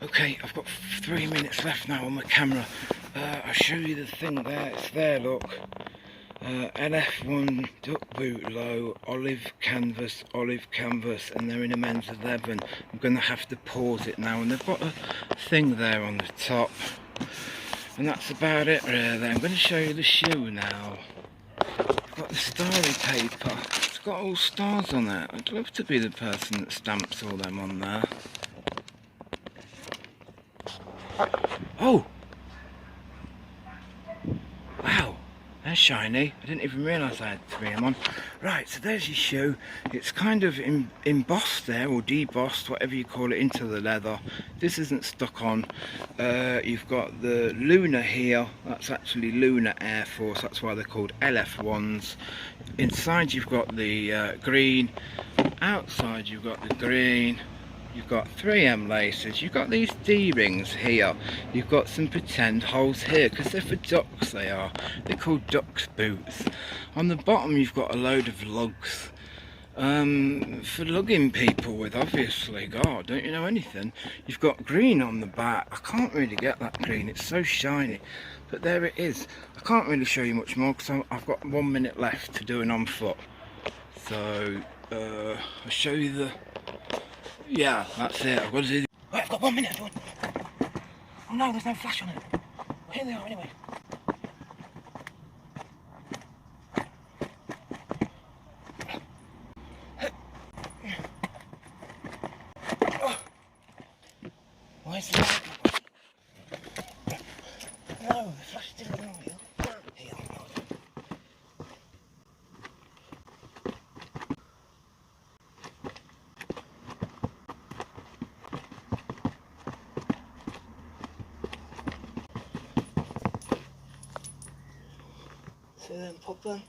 Okay, I've got 3 minutes left now on my camera. I'll show you the thing there. It's there, look. LF1 Duckboot low, olive canvas, and they're in a men's 11. I'm going to have to pause it now, and they've got a thing there on the top. And that's about it really. I'm going to show you the shoe now. I've got the starry paper. It's got all stars on it. I'd love to be the person that stamps all them on there. Oh! Wow, they're shiny. I didn't even realise I had 3 of them on. Right, so there's your shoe. It's kind of embossed there, or debossed, whatever you call it, into the leather. This isn't stuck on. You've got the Lunar here. That's actually Lunar Air Force. That's why they're called LF1s. Inside you've got the green. Outside you've got the green. You've got 3M laces, you've got these D-rings here, you've got some pretend holes here, because they're for ducks they are. They're called duck's boots. On the bottom you've got a load of lugs, for lugging people with, obviously. God, don't you know anything? You've got green on the back. I can't really get that green, it's so shiny. But there it is. I can't really show you much more, because I've got 1 minute left to do an on foot. So, I'll show you the... Yeah, that's it. I've got to do. Right, I've got 1 minute. Oh no, there's no flash on it. Well, here they are anyway. Oh. Where's the light? No, the flash didn't go here. Here. See them pop them?